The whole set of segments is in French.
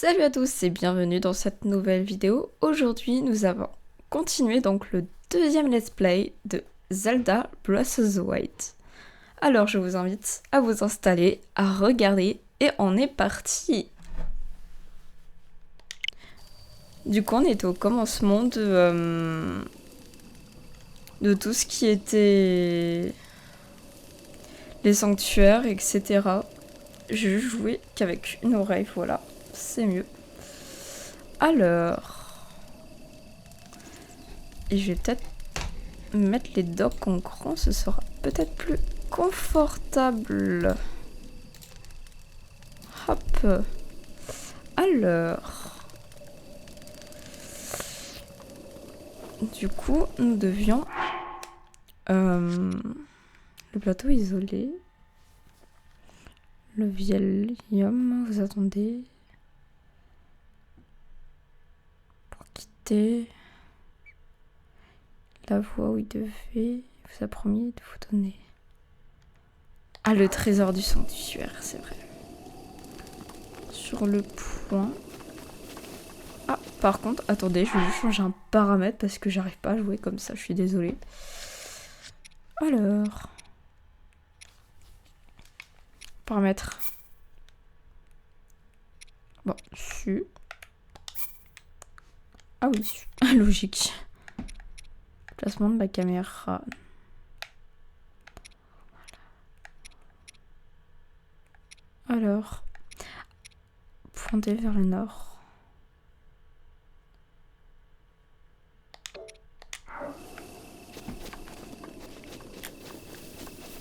Salut à tous et bienvenue dans cette nouvelle vidéo. Aujourd'hui nous avons continué donc le deuxième let's play de Zelda Breath of the Wild. Alors je vous invite à vous installer, à regarder et on est parti. Du coup on était au commencement de tout ce qui était les sanctuaires etc. Je jouais qu'avec une oreille, voilà, c'est mieux. Alors, et je vais peut-être mettre les docks en grand, ce sera peut-être plus confortable. Hop. Alors, du coup, nous devions le plateau isolé, le Vieillium, vous attendez pour quitter. La voie où il devait, vous a promis de vous donner. Ah, le trésor du sanctuaire, c'est vrai. Sur le point. Ah, par contre, attendez, je vais juste changer un paramètre parce que j'arrive pas à jouer comme ça, je suis désolée. Alors. Paramètres. Bon, su. Ah oui, logique. Placement de la caméra. Alors, pointer vers le nord.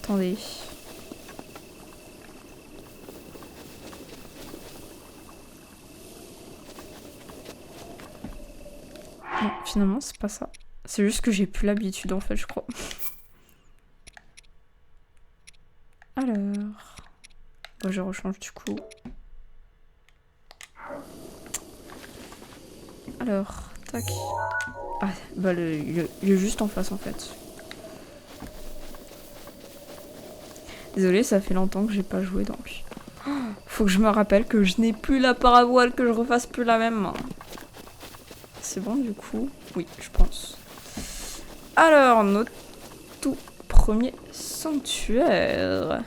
Attendez. Non, finalement, c'est pas ça. C'est juste que j'ai plus l'habitude en fait, je crois. Alors. Bon, je rechange du coup. Alors, tac. Ah, bah il est juste en face en fait. Désolée, ça fait longtemps que j'ai pas joué donc. Faut que je me rappelle que je n'ai plus la paravoile, que je refasse plus la même. C'est bon du coup? Oui, je pense. Alors, notre tout premier sanctuaire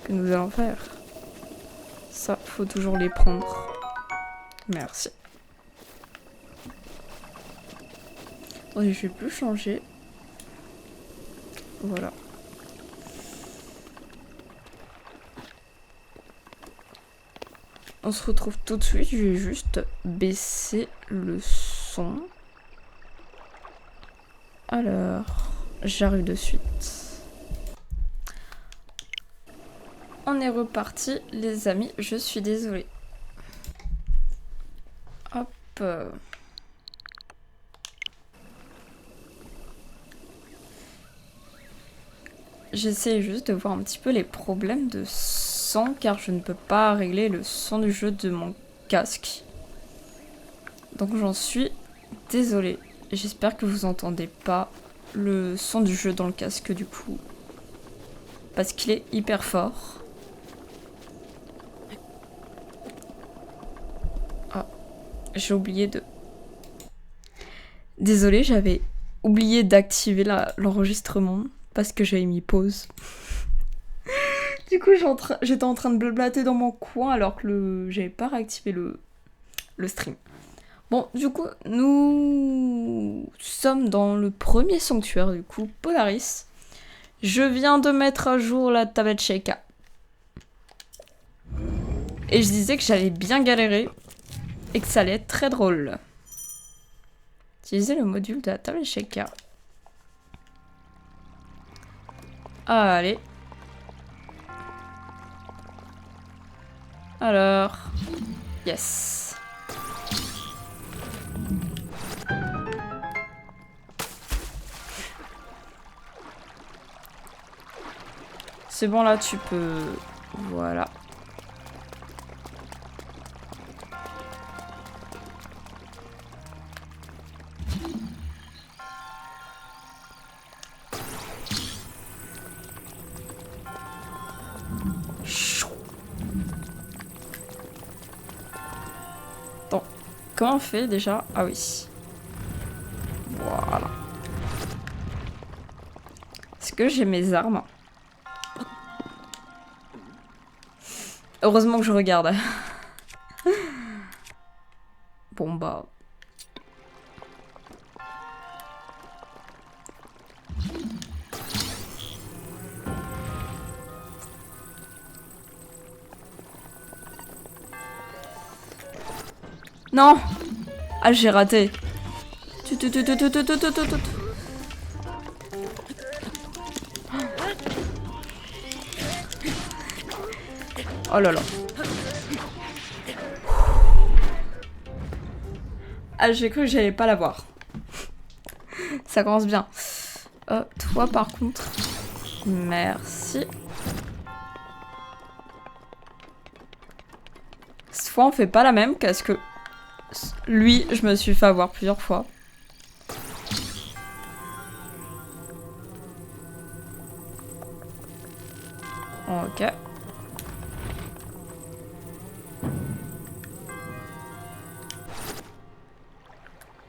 que nous allons faire. Ça, faut toujours les prendre. Merci. Attendez, je vais plus changer. Voilà. On se retrouve tout de suite. Je vais juste baisser le son. Alors, j'arrive de suite. On est reparti, les amis. Je suis désolée. Hop. J'essaie juste de voir un petit peu les problèmes de son, car je ne peux pas régler le son du jeu de mon casque. Donc j'en suis désolée. J'espère que vous entendez pas le son du jeu dans le casque du coup. Parce qu'il est hyper fort. Ah, j'ai oublié de... Désolée, j'avais oublié d'activer l'enregistrement parce que j'avais mis pause. Du coup, j'étais en train de blablater dans mon coin alors que j'avais pas réactivé le stream. Bon, du coup, nous sommes dans le premier sanctuaire, du coup, Polaris. Je viens de mettre à jour la tablette Sheikah. Et je disais que j'allais bien galérer et que ça allait être très drôle. Utiliser le module de la tablette Sheikah. Allez. Alors... Yes. C'est bon là, tu peux... Voilà. Comment on fait déjà? Ah oui. Voilà. Est-ce que j'ai mes armes? Heureusement que je regarde. Bon bah... Non! Ah, j'ai raté. Oh là là. Ah, j'ai cru que j'allais pas l'avoir. Ça commence bien. Toi, par contre... Merci. Cette fois, on fait pas la même, parce que... Lui, je me suis fait avoir plusieurs fois. Ok.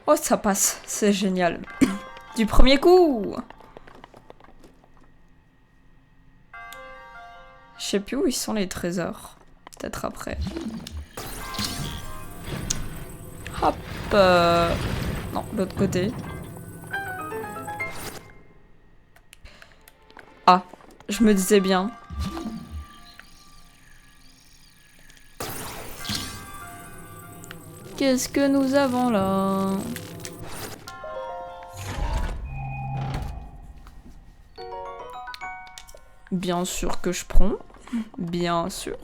Oh, ça passe. C'est génial. Du premier coup. Je sais plus où ils sont les trésors. Peut-être après. Hop. Non, de l'autre côté. Ah, je me disais bien. Qu'est-ce que nous avons là? Bien sûr que je prends. Bien sûr.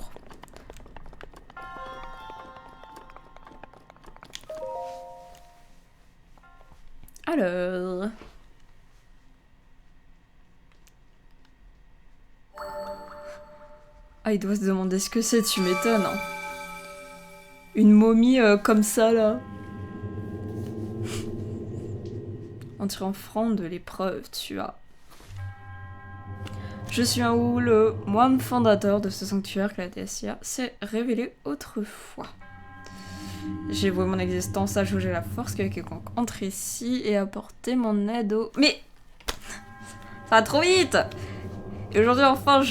Alors... Ah, il doit se demander ce que c'est, tu m'étonnes. Hein. Une momie comme ça, là. En triomphant de l'épreuve, tu as... Je suis un ou le moine fondateur de ce sanctuaire que la Dacia s'est révélé autrefois. J'ai voué mon existence à jauger la force que quiconque entre ici et apporter mon aide au... Mais ça va trop vite. Et aujourd'hui, enfin,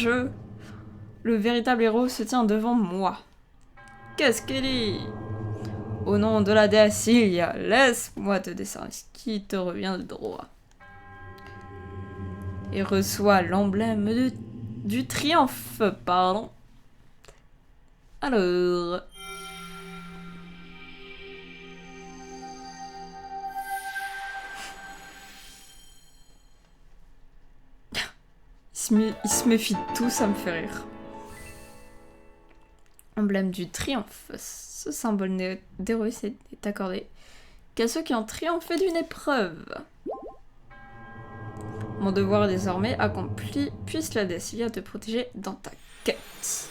le véritable héros se tient devant moi. Qu'est-ce qu'il dit? Au nom de la déesse Ilia, laisse-moi te décerner ce qui te revient de droit. Et reçois l'emblème du triomphe, pardon. Alors... Il se méfie de tout, ça me fait rire. Emblème du triomphe. Ce symbole d'héroïsme est accordé qu'à ceux qui ont triomphé d'une épreuve. Mon devoir est désormais accompli, puisse la déesse Ilia te protéger dans ta quête.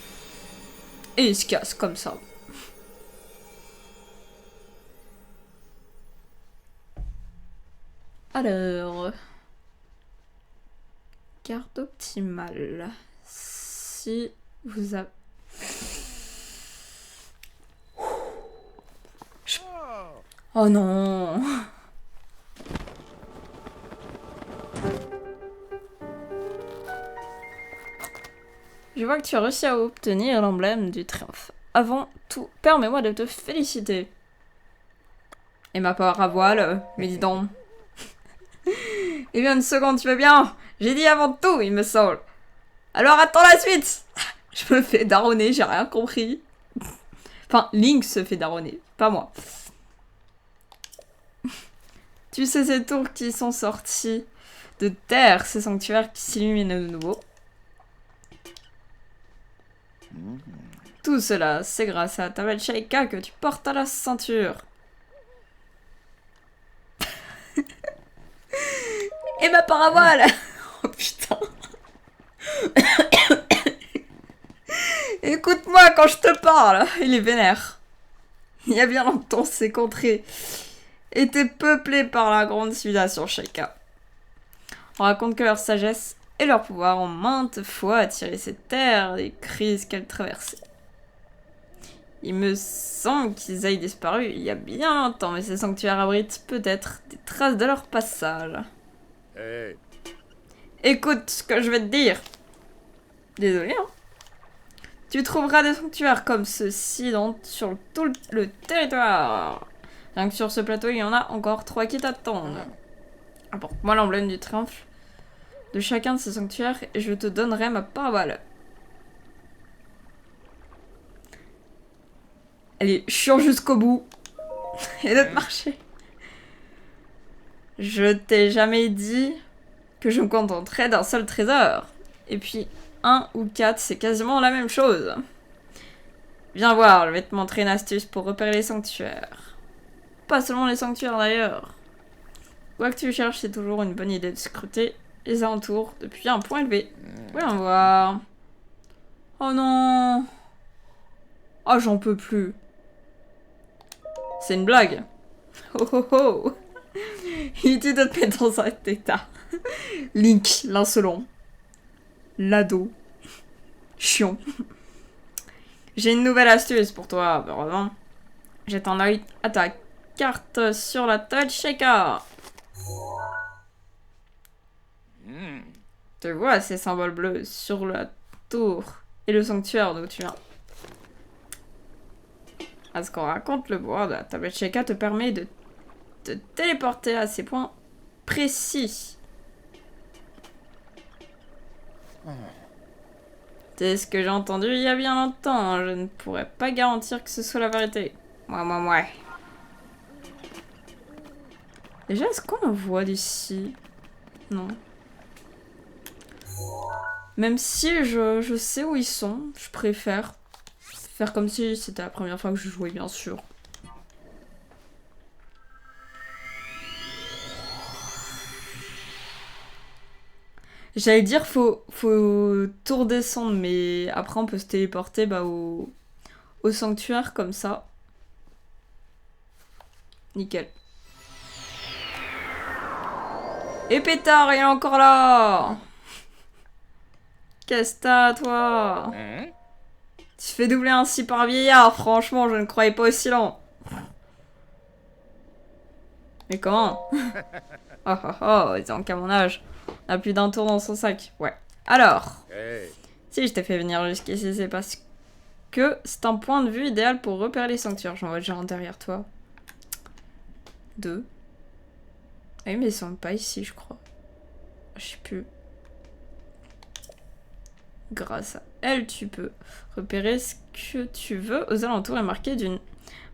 Et il se casse comme ça. Alors... Garde optimale. Si vous avez... Oh non! Je vois que tu as réussi à obtenir l'emblème du triomphe. Avant tout, permets-moi de te féliciter. Et ma part à voile, mais dis donc. Eh bien, une seconde, tu veux bien? J'ai dit avant tout, il me semble. Alors attends la suite. Je me fais daronner, j'ai rien compris. Enfin, Link se fait daronner, pas moi. Tu sais ces tours qui sont sortis de terre, ces sanctuaires qui s'illuminent de nouveau. Tout cela, c'est grâce à ta belle Sheikah que tu portes à la ceinture. Et ma paravoile. Oh putain. Écoute-moi quand je te parle. Il est vénère. Il y a bien longtemps, ces contrées étaient peuplées par la grande civilisation Sheikah. On raconte que leur sagesse et leur pouvoir ont maintes fois attiré ces terres des crises qu'elles traversaient. Il me semble qu'ils aient disparu il y a bien longtemps, mais ces sanctuaires abritent peut-être des traces de leur passage. Hey. Écoute ce que je vais te dire. Désolé, hein. Tu trouveras des sanctuaires comme ceux-ci sur tout le territoire. Rien que sur ce plateau, il y en a encore 3 qui t'attendent. Apporte-moi l'emblème du triomphe de chacun de ces sanctuaires et je te donnerai ma parole. Allez, chiant jusqu'au bout. Et de marcher. Je t'ai jamais dit que je me contenterais d'un seul trésor. Et puis, 1 ou 4, c'est quasiment la même chose. Viens voir, je vais te montrer une astuce pour repérer les sanctuaires. Pas seulement les sanctuaires d'ailleurs. Quoi que tu cherches, c'est toujours une bonne idée de scruter les alentours depuis un point élevé. Voyons voir. Oh non. Oh, j'en peux plus. C'est une blague. Oh oh oh. Inutile de te mettre dans cet état. Link, l'insolent. L'ado. Chiant. J'ai une nouvelle astuce pour toi, heureusement. Jette un œil à ta carte sur la Touch Shaker. Tu vois ces symboles bleus sur la tour et le sanctuaire d'où tu viens. À ce qu'on raconte, le pouvoir de la tablette Shaker te permet de te téléporter à ces points précis. C'est ce que j'ai entendu il y a bien longtemps. Je ne pourrais pas garantir que ce soit la vérité. Ouais. Déjà, est-ce qu'on en voit d'ici? Non. Même si je sais où ils sont, je préfère faire comme si c'était la première fois que je jouais, bien sûr. J'allais dire faut tout redescendre, mais après on peut se téléporter au sanctuaire comme ça. Nickel. Et pétard, il est encore là. Qu'est-ce que t'as, toi? Tu fais doubler ainsi par un vieillard, franchement, je ne croyais pas aussi lent. Mais comment? Ils ont qu'à mon âge. On a plus d'un tour dans son sac. Ouais. Alors, si je t'ai fait venir jusqu'ici, c'est parce que c'est un point de vue idéal pour repérer les sanctuaires. J'en vois déjà un derrière toi. 2. Oui, mais ils sont pas ici, je crois. Je sais plus. Grâce à elle, tu peux repérer ce que tu veux aux alentours et marquer d'une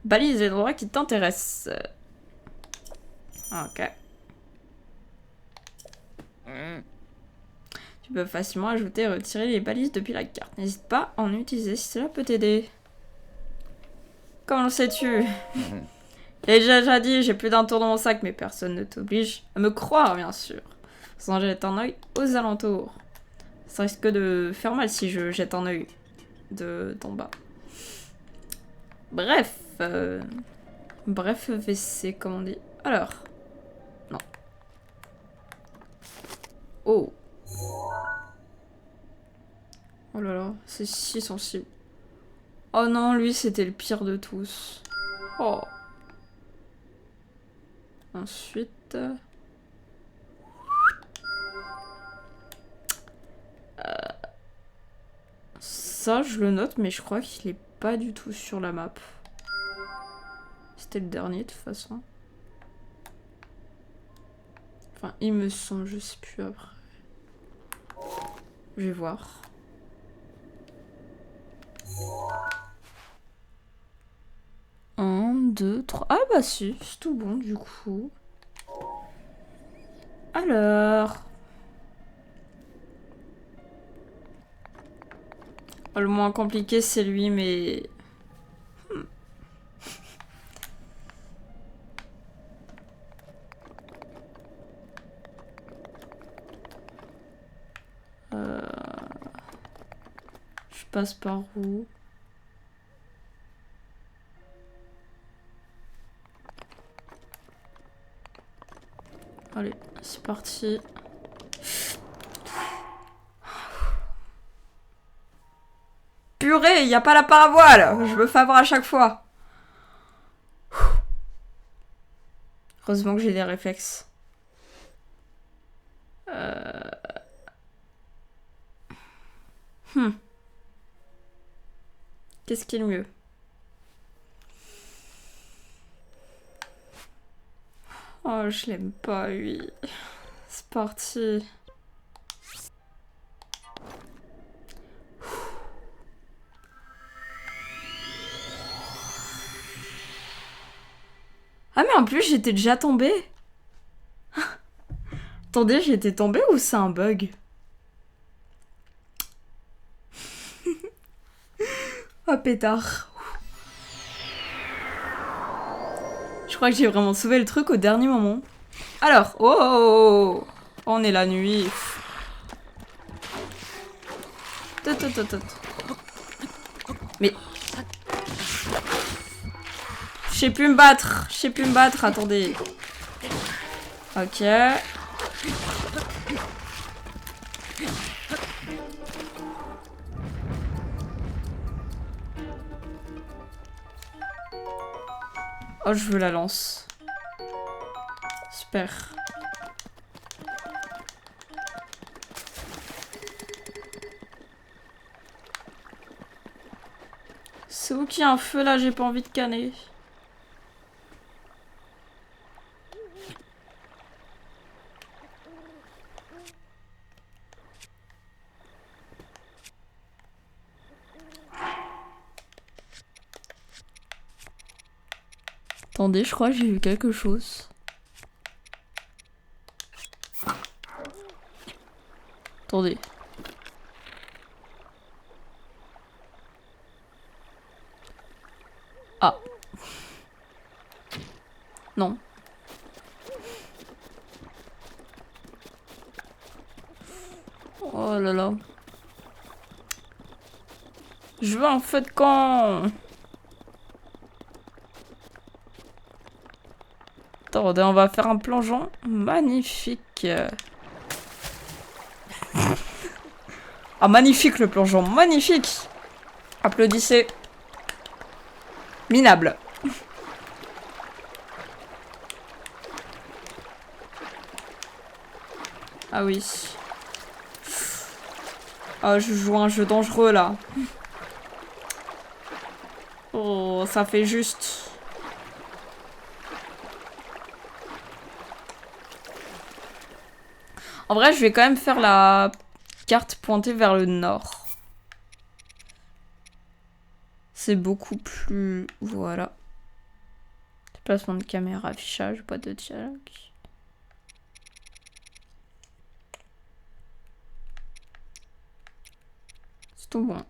balise des endroits qui t'intéressent. Ok. Tu peux facilement ajouter et retirer les balises depuis la carte. N'hésite pas à en utiliser si cela peut t'aider. Comment le sais-tu? J'ai déjà dit, j'ai plus d'un tour dans mon sac, mais personne ne t'oblige à me croire, bien sûr. Sans jeter un œil aux alentours. Ça risque de faire mal si je jette un œil d'en bas. Bref. Bref, WC, comme on dit. Alors. Non. Oh. Oh là là, c'est si sensible. Oh non, lui, c'était le pire de tous. Oh. Ensuite... ça, je le note, mais je crois qu'il est pas du tout sur la map. C'était le dernier, de toute façon. Enfin, il me semble, je sais plus après. Je vais voir. Un, 2, 3... Ah bah si, c'est tout bon, du coup. Alors... le moins compliqué, c'est lui, mais... Je passe par où? Allez, c'est parti. Purée, il n'y a pas la paravoile. Je me fais avoir à chaque fois. Heureusement que j'ai des réflexes. Qu'est-ce qui est le mieux? Oh, je l'aime pas, lui. C'est parti. Ah mais en plus j'étais déjà tombée. Attendez, j'étais tombée ou c'est un bug? Oh pétard. Je crois que j'ai vraiment sauvé le truc au dernier moment. Alors, oh, on est la nuit. Mais... Je sais plus me battre, attendez. Ok. Oh, je veux la lance. Super. C'est où qu'il y a un feu là? J'ai pas envie de canner. Attendez, je crois que j'ai vu quelque chose. Attendez. Ah. Non. Oh là là. Je veux un feu de camp. Attendez, on va faire un plongeon magnifique. Ah, magnifique le plongeon, magnifique. Applaudissez. Minable. Ah oui. Ah, je joue un jeu dangereux là. Oh, ça fait juste. En vrai, je vais quand même faire la carte pointée vers le nord. C'est beaucoup plus... Voilà. Déplacement de caméra, affichage, boîte de dialogue. C'est tout bon.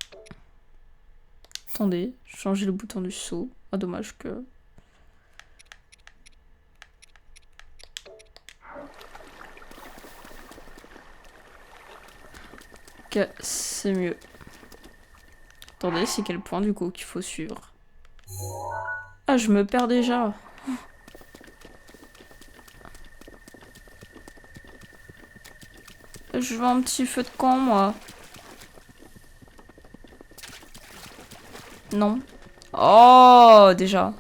Attendez, changer le bouton du saut. Ah, dommage que... Ok, c'est mieux. Attendez, c'est quel point du coup qu'il faut suivre? Ah, je me perds déjà. Je veux un petit feu de camp, moi. Non. Oh, déjà.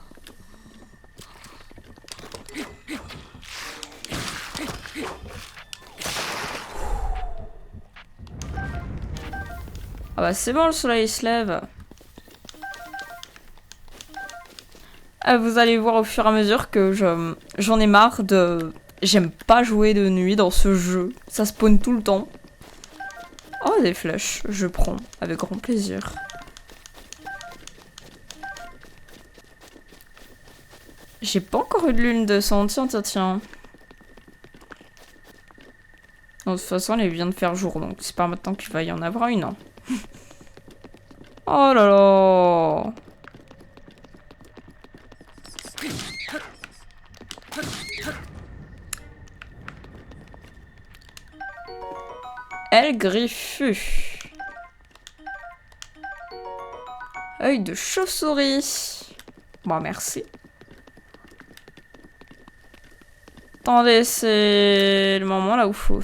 Ah bah c'est bon, le soleil se lève. Ah, vous allez voir au fur et à mesure que j'en ai marre de... J'aime pas jouer de nuit dans ce jeu. Ça spawn tout le temps. Oh, des flèches. Je prends avec grand plaisir. J'ai pas encore eu de lune de sang. Tiens, tiens, tiens. De toute façon, elle vient de faire jour, donc c'est pas maintenant qu'il va y en avoir une. Hein. Oh là là. Elle griffu. Œil de chauve-souris. Bon, merci. Attendez, c'est le moment là où faut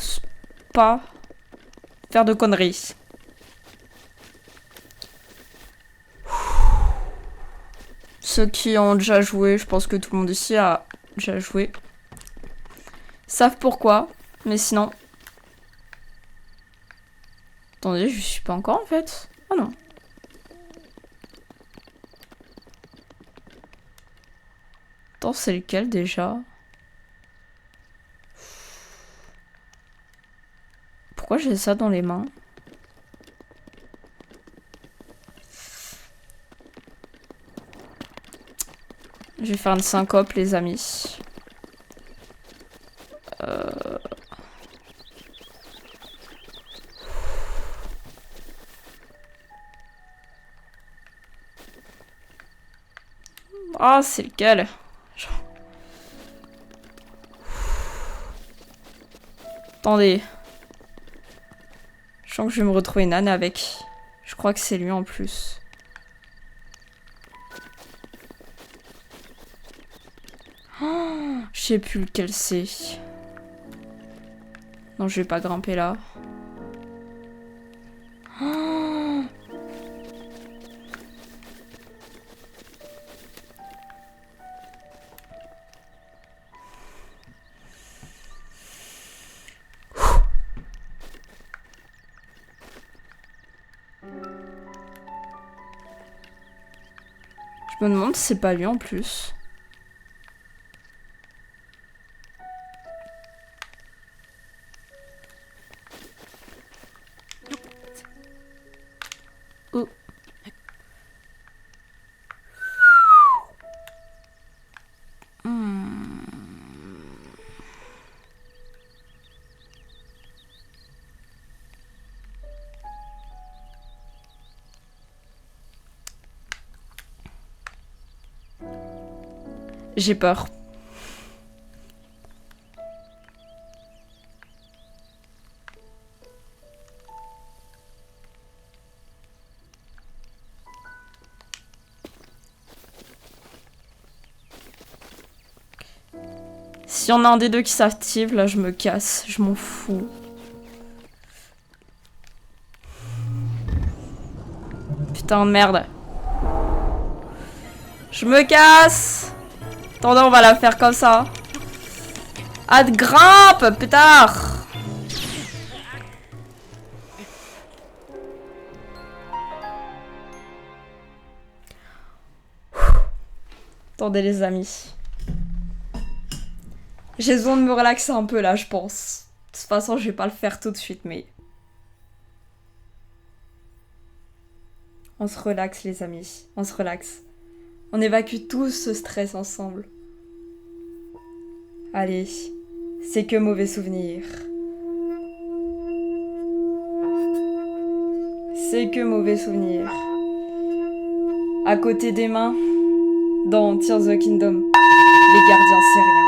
pas faire de conneries. Ceux qui ont déjà joué, je pense que tout le monde ici a déjà joué. savent pourquoi. Mais sinon... Attendez, je suis pas encore en fait. Ah non. Attends, c'est lequel déjà? Pourquoi j'ai ça dans les mains? Je vais faire une syncope, les amis. Ah, c'est lequel? Attendez. Je sens que je vais me retrouver Nan avec. Je crois que c'est lui en plus. Oh, je sais plus lequel c'est. Non, je vais pas grimper là. Oh. Je me demande si c'est pas lui en plus. Oh. J'ai peur. Si on a un des deux qui s'active, là je me casse, je m'en fous. Putain de merde. Je me casse. Attendez, on va la faire comme ça. Ah, de grimpe, pétard. Attendez les amis. J'ai besoin de me relaxer un peu là, je pense. De toute façon, je vais pas le faire tout de suite, mais... On se relaxe les amis, on se relaxe. On évacue tout ce stress ensemble. Allez, c'est que mauvais souvenirs. C'est que mauvais souvenirs. À côté des mains, dans Tears of the Kingdom, les gardiens c'est rien.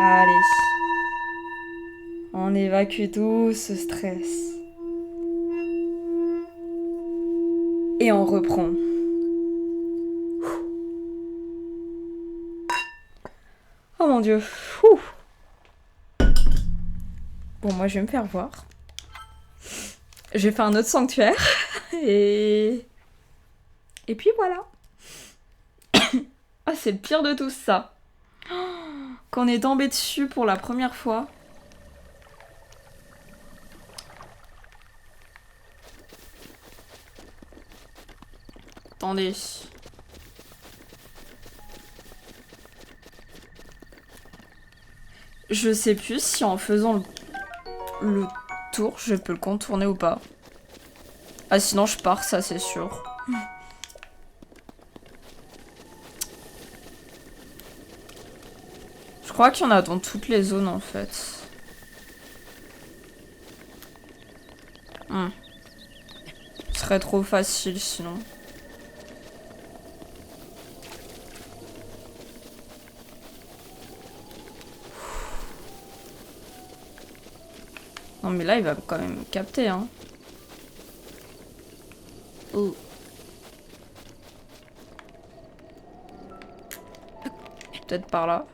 Allez. On évacue tout ce stress. Et on reprend. Oh mon dieu. Bon, moi je vais me faire voir. J'ai fait un autre sanctuaire. Et puis voilà. Ah, c'est le pire de tout ça. Quand on est tombé dessus pour la première fois. Attendez. Je sais plus si en faisant le tour, je peux le contourner ou pas. Ah, sinon je pars, ça c'est sûr. Je crois qu'il y en a dans toutes les zones en fait. Ce serait trop facile sinon. Non mais là il va quand même capter hein. Oh. Peut-être par là.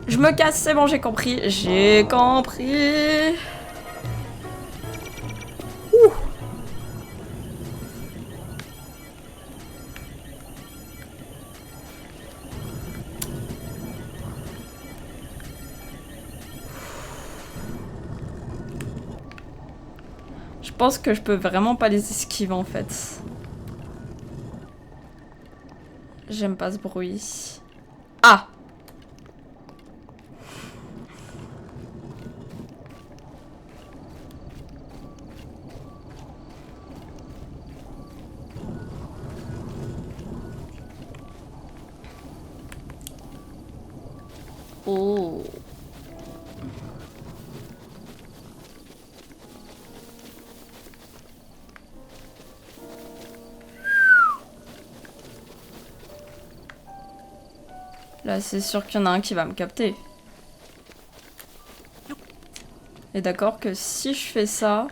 Je me casse, c'est bon, j'ai compris. J'ai compris. Ouh. pense que je peux vraiment pas les esquiver en fait. J'aime pas ce bruit. Ah! Oh! Là, c'est sûr qu'il y en a un qui va me capter. Et d'accord que si je fais ça...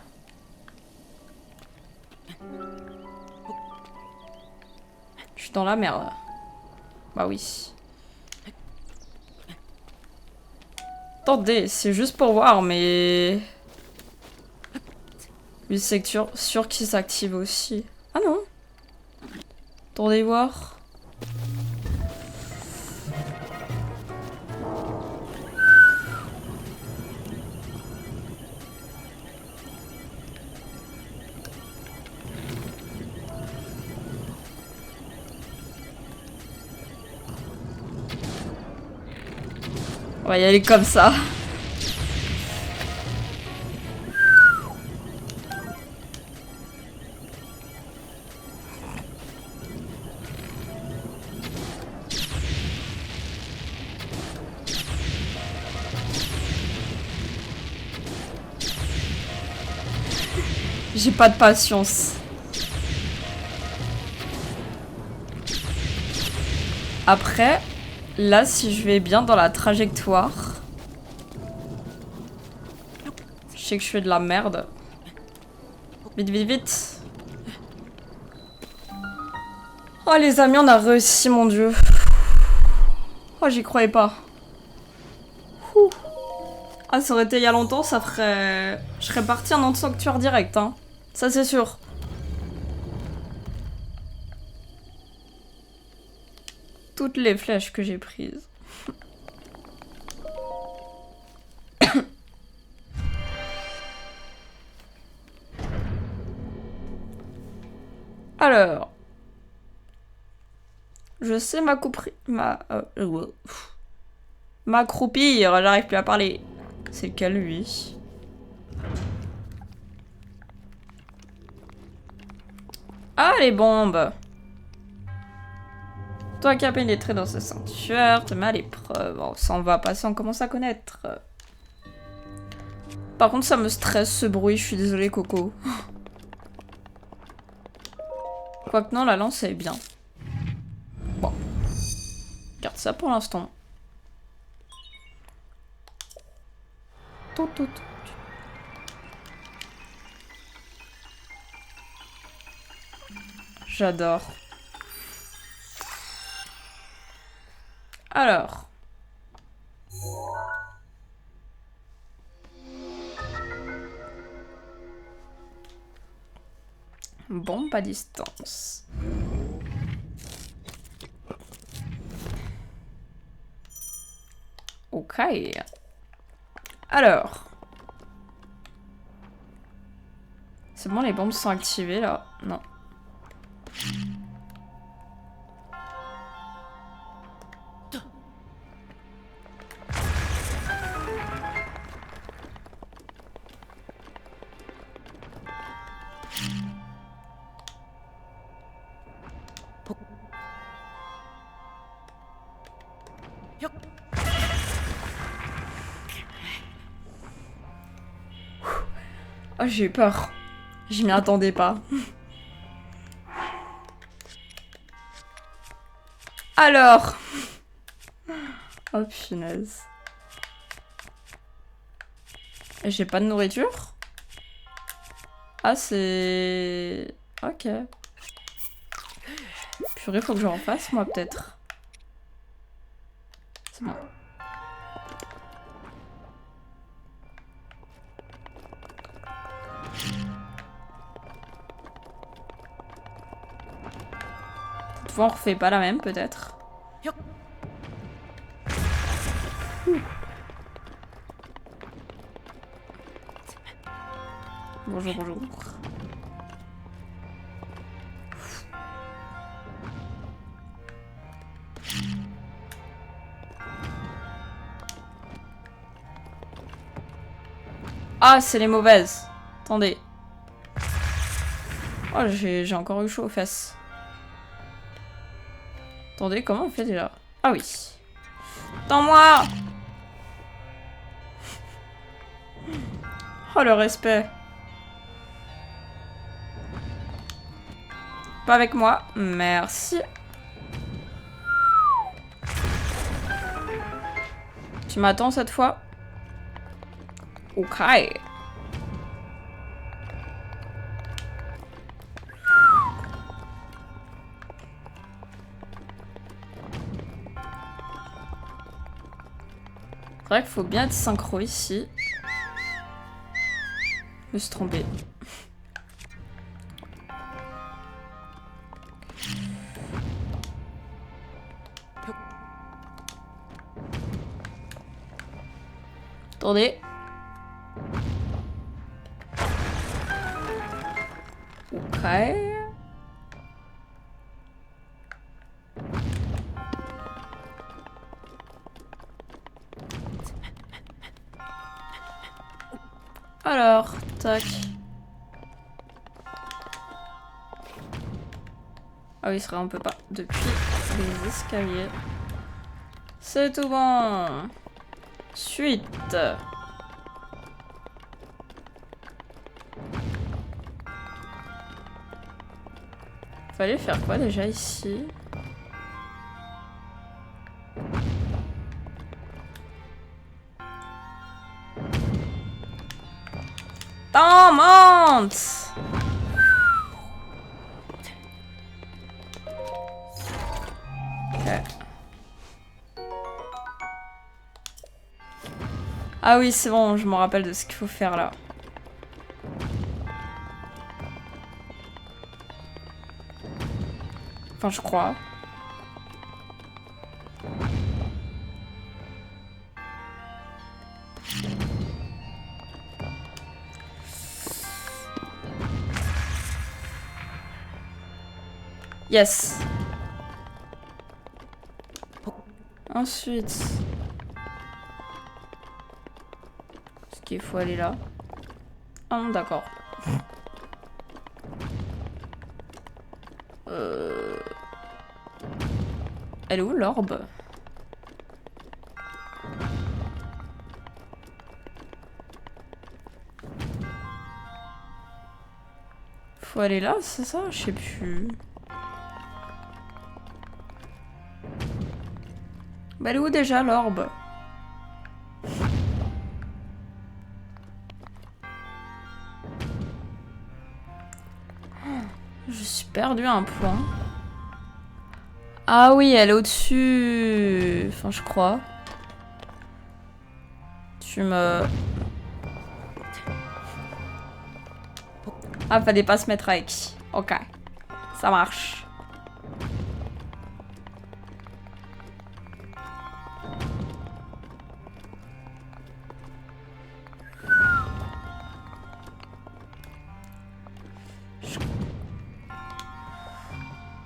Je suis dans la merde. Bah oui. Attendez, c'est juste pour voir, mais... Lui, c'est sûr qu'il s'active aussi. Ah non. Attendez voir. On va y aller comme ça. J'ai pas de patience. Après, là, si je vais bien dans la trajectoire... Je sais que je fais de la merde. Vite, vite, vite. Oh, les amis, on a réussi, mon dieu. Oh, j'y croyais pas. Ouh. Ah, ça aurait été il y a longtemps, ça ferait... Je serais partie en sanctuaire direct, hein. Ça, c'est sûr. Toutes les flèches que j'ai prises. Alors... Je sais m'accroupir, j'arrive plus à parler. C'est lequel, lui? Ah, les bombes! Toi qui as pénétré dans ce sanctuaire, te mets à l'épreuve. Bon, ça on va passer, on commence à connaître. Par contre, ça me stresse ce bruit, je suis désolée, Coco. Quoique non, la lance elle est bien. Bon. Garde ça pour l'instant. Tout. J'adore. Alors. Bombe à distance. Ok. Alors. C'est bon, les bombes sont activées là? Non. Oh, j'ai eu peur. Je m'y attendais pas. Alors. Oh, punaise. J'ai pas de nourriture? Ah, c'est... Ok. Purée, faut que j'en fasse, moi, peut-être. C'est bon. Cette fois, on refait pas la même, peut-être. Bonjour. Ah, c'est les mauvaises. Attendez. Oh, j'ai encore eu chaud aux fesses. Attendez, comment on fait déjà? Ah oui. Attends-moi. Oh, le respect. Pas avec moi. Merci. Tu m'attends cette fois? Ok. C'est vrai qu'il faut bien être synchro ici. Je me suis trompée. Attendez. Ok. Alors, tac. Ah oui, c'est vrai, on peut pas. Depuis les escaliers. C'est tout bon. Suite. Fallait faire quoi déjà ici? Oh, monte! Ok. Ah oui, c'est bon, je me rappelle de ce qu'il faut faire là. Enfin, je crois. Yes. Ensuite. Est-ce qu'il faut aller là? Ah non, d'accord. Elle est où l'orbe? Faut aller là, c'est ça? Je sais plus. Bah elle est où déjà l'orbe? Je suis perdu un point. Ah oui, elle est au-dessus. Enfin, je crois. Tu me... Ah, fallait pas se mettre avec. Ok. Ça marche.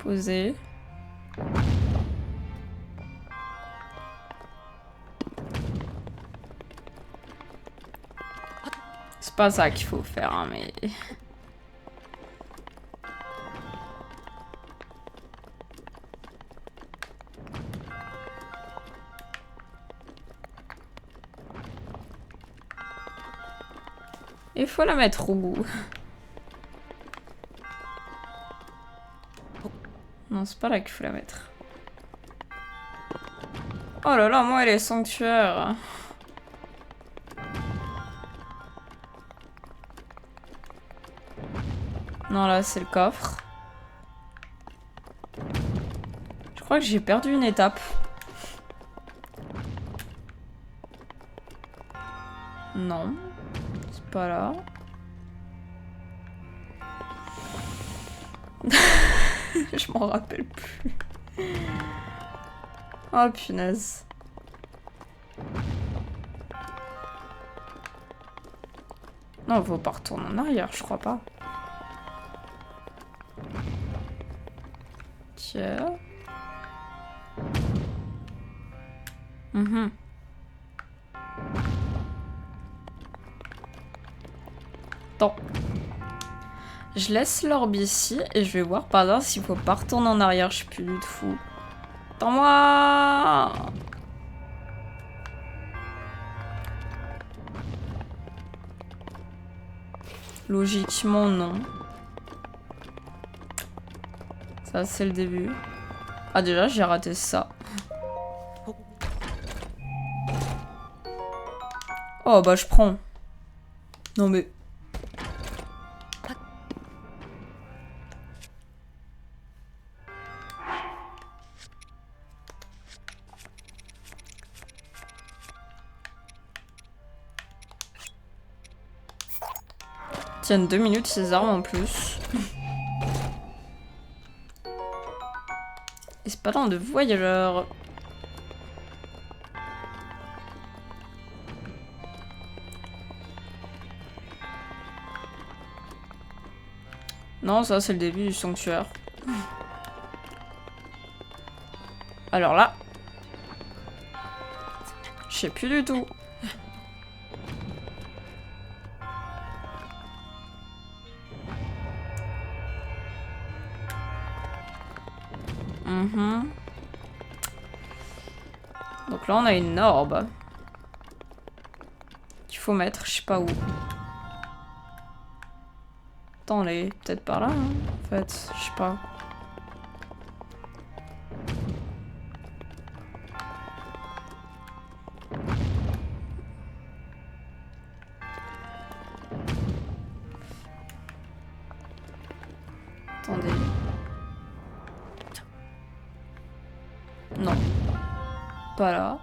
Poser. C'est pas ça qu'il faut faire, hein, mais... Il faut la mettre au bout. Non, c'est pas là qu'il faut la mettre. Oh là là, moi, elle est sanctuaire. Non, là, c'est le coffre. Je crois que j'ai perdu une étape. Non. C'est pas là. Je m'en rappelle plus. Oh, punaise. Non, faut pas retourner en arrière, je crois pas. Tiens. Attends. Je laisse l'orbe ici et je vais voir par hasard s'il faut pas retourner en arrière. Je suis plus du tout fou. Attends-moi! Logiquement, non. Ça, c'est le début. Ah, déjà, j'ai raté ça. Oh, bah, je prends. Non, mais... Tiens, 2 minutes ces armes en plus. Et c'est pas tant de voyageurs. Non, ça c'est le début du sanctuaire. Alors là... Je sais plus du tout. Donc là on a une orbe. Qu'il faut mettre, je sais pas où. Attends, elle est peut-être par là, hein, en fait, je sais pas. Attendez. Non. Pas là.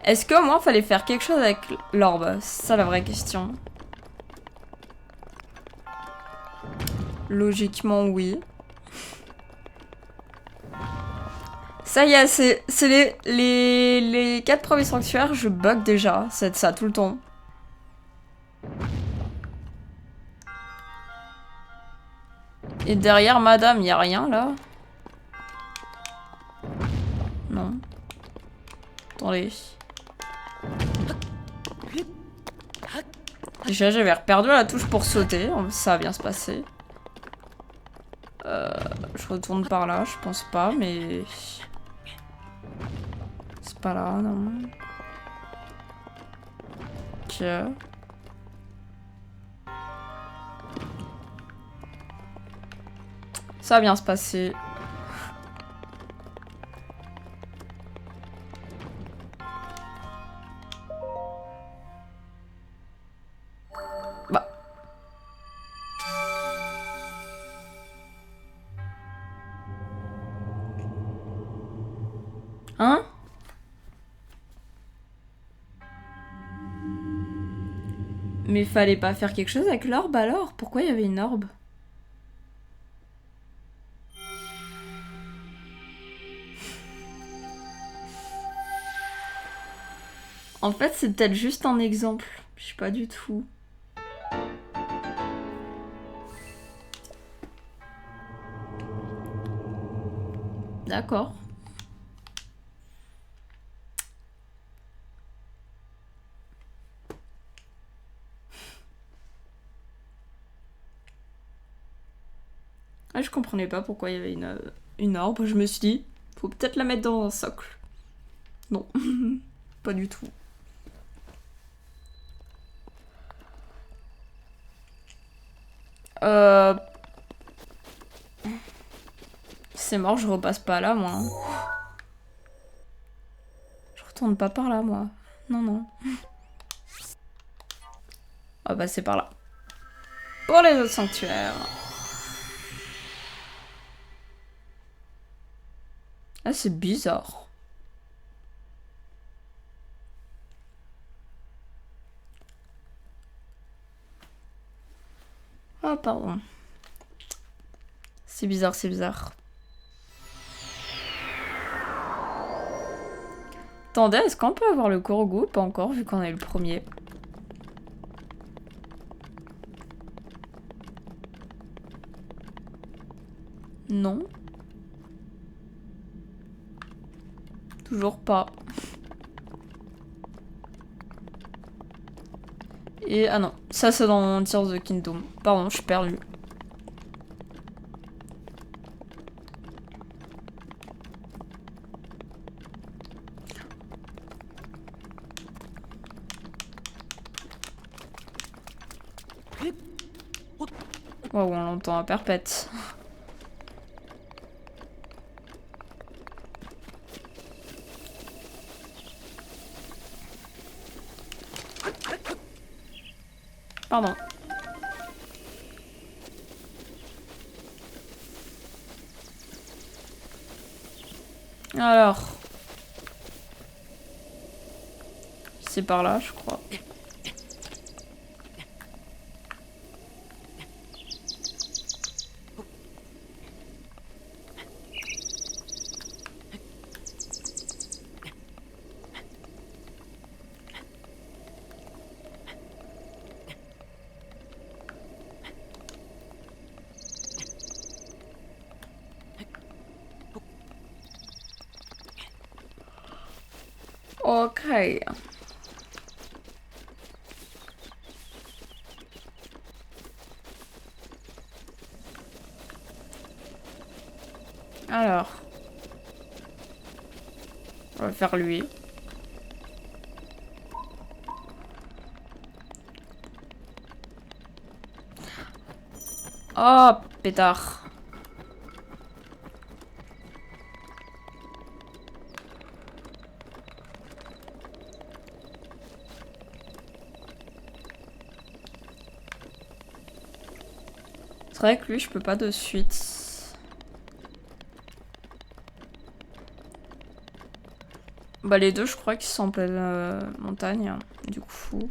Est-ce qu'au moins fallait faire quelque chose avec l'orbe? C'est ça la vraie question. Logiquement, oui. Ça y est, c'est les 4 premiers sanctuaires, je bug déjà. C'est ça tout le temps. Et derrière madame, y a rien là? Non. Attendez. Déjà, j'avais reperdu la touche pour sauter. Ça va bien se passer. Je retourne par là, je pense pas, mais... C'est pas là, non. Ok. Ça va bien se passer. Bah. Hein? Mais fallait pas faire quelque chose avec l'orbe alors? Pourquoi il y avait une orbe? En fait, c'est peut-être juste un exemple. Je sais pas du tout. D'accord. Ah, je comprenais pas pourquoi il y avait une orbe. Je me suis dit, faut peut-être la mettre dans un socle. Non, pas du tout. C'est mort, je repasse pas là, moi. Je retourne pas par là, moi. Non, non. Ah bah c'est par là. Pour les autres sanctuaires. Ah, c'est bizarre. Ah, pardon. C'est bizarre, c'est bizarre. Attendez, est-ce qu'on peut avoir le Korogu? Pas encore, vu qu'on a eu le premier. Non. Toujours pas. Et ah non, ça c'est dans Tears of the Kingdom. Pardon, je suis perdu. Waouh, on l'entend à perpète. Pardon. Alors. C'est par là, je crois. Ok. Alors. On va faire lui. Oh, pétard. C'est vrai que lui, je peux pas de suite. Bah les deux, je crois qu'ils sont en pleine montagne. Du coup,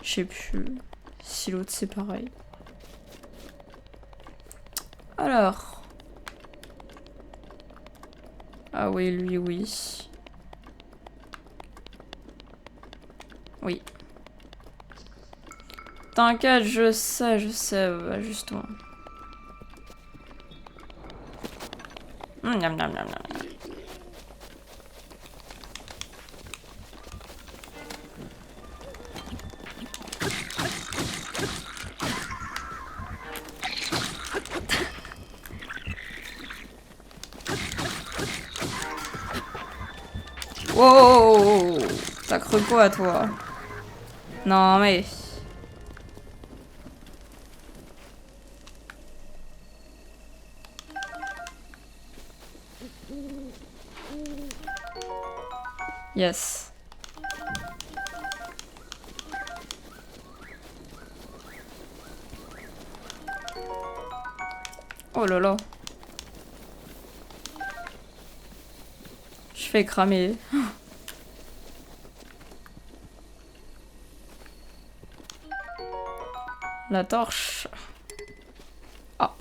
je sais plus si l'autre c'est pareil. Alors. Ah oui, lui, oui. Oui. T'inquiète, je sais, bah, justement. Miam, miam, miam, miam. Wow, t'as cru quoi, toi? Non, mais... Yes. Oh là là. Je fais cramer. La torche. Ah.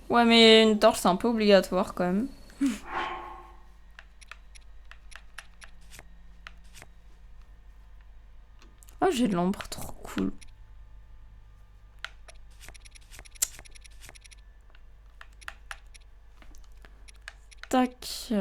Ouais, mais une torche, c'est un peu obligatoire, quand même. Oh, j'ai de l'ombre, trop cool. Tac.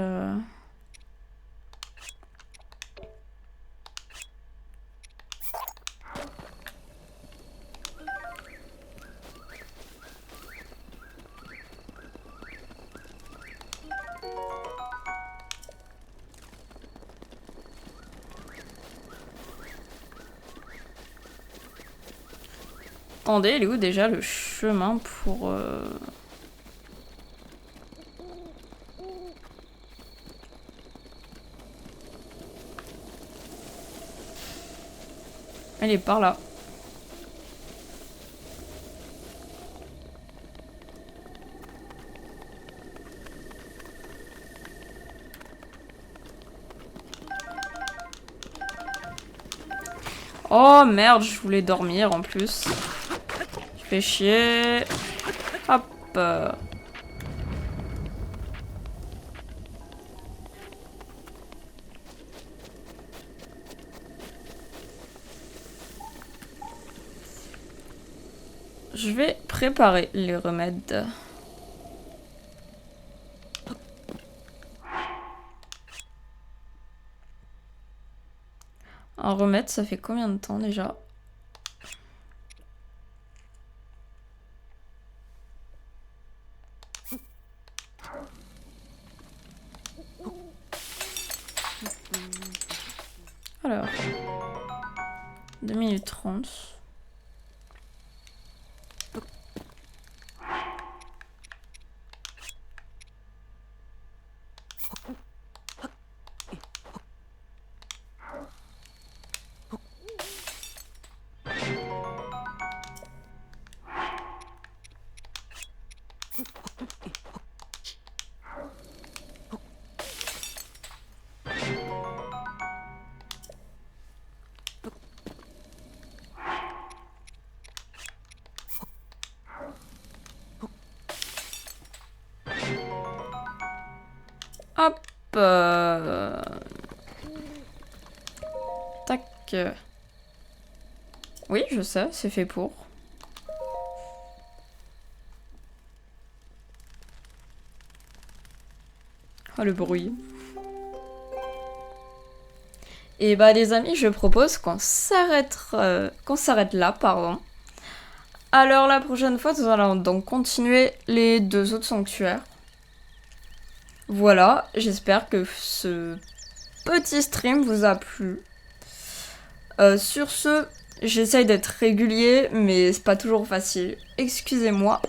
Attendez, il est où déjà le chemin pour... Elle est par là. Oh merde, je voulais dormir en plus. Je fais chier. Hop. Je vais préparer les remèdes. Un En remettre, ça fait combien de temps déjà? Alors, 2 minutes 30. Hop. Tac. Oui, je sais, c'est fait pour. Oh, le bruit. Et bah les amis, je propose qu'on s'arrête là, pardon. Alors la prochaine fois, nous allons donc continuer les 2 autres sanctuaires. Voilà, j'espère que ce petit stream vous a plu. Sur ce, j'essaye d'être régulier, mais c'est pas toujours facile. Excusez-moi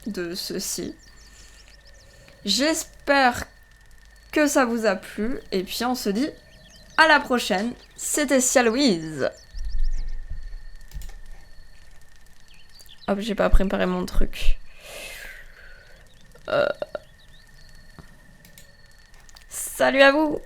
de ceci. J'espère que ça vous a plu, et puis on se dit à la prochaine. C'était Cia Louise. Hop, j'ai pas préparé mon truc. Salut à vous!